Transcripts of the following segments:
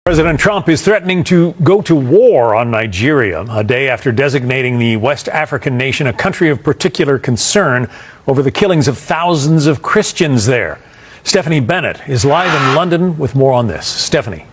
President Trump is threatening to go to war on Nigeria a day after designating the West African nation a country of particular concern over the killings of thousands of Christians there. Stephanie Bennett is live in London with more on this. Stephanie.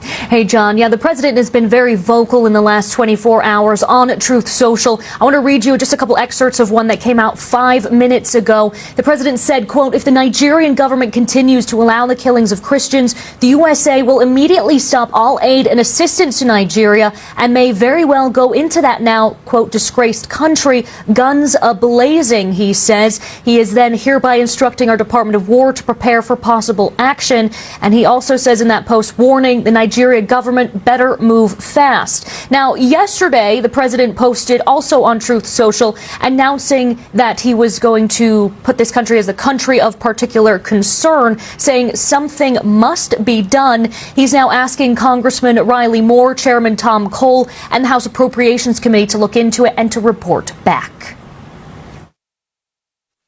Hey, John. Yeah, the president has been very vocal in the last 24 hours on Truth Social. I want to read you just a couple excerpts of one that came out 5 minutes ago. The president said, quote, "If the Nigerian government continues to allow the killings of Christians, the USA will immediately stop all aid and assistance to Nigeria and may very well go into that now, quote, disgraced country, guns a-blazing," he says. He is then hereby instructing our Department of War to prepare for possible action. And he also says in that post, warning the Nigerian government better move fast. Now, yesterday, the president posted also on Truth Social announcing that he was going to put this country as a country of particular concern, saying something must be done. He's now asking Congressman Riley Moore, Chairman Tom Cole, and the House Appropriations Committee to look into it and to report back.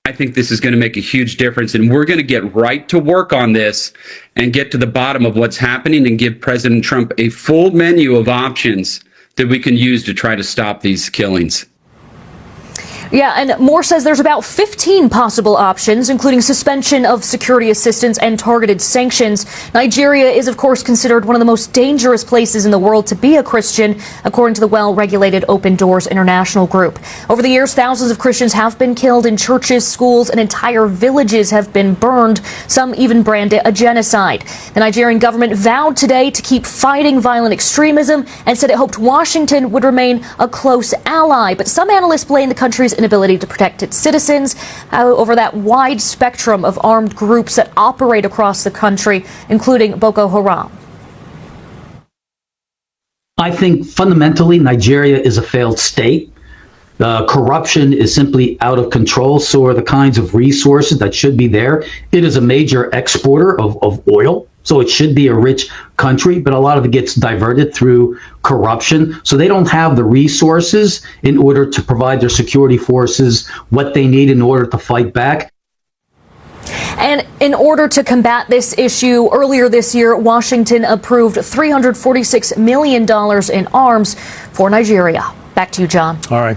I think this is going to make a huge difference, and we're going to get right to work on this and get to the bottom of what's happening and give President Trump a full menu of options that we can use to try to stop these killings. Yeah, and Moore says there's about 15 possible options, including suspension of security assistance and targeted sanctions. Nigeria is, of course, considered one of the most dangerous places in the world to be a Christian, according to the well-regulated Open Doors International Group. Over the years, thousands of Christians have been killed in churches, schools, and entire villages have been burned. Some even brand it a genocide. The Nigerian government vowed today to keep fighting violent extremism and said it hoped Washington would remain a close ally. But some analysts blame the country's inability to protect its citizens over that wide spectrum of armed groups that operate across the country, including Boko Haram. I think fundamentally Nigeria is a failed state. Corruption is simply out of control. So are the kinds of resources that should be there. It is a major exporter of oil. So it should be a rich country, but a lot of it gets diverted through corruption. So they don't have the resources in order to provide their security forces what they need in order to fight back. And in order to combat this issue, earlier this year, Washington approved $346 million in arms for Nigeria. Back to you, John. All right.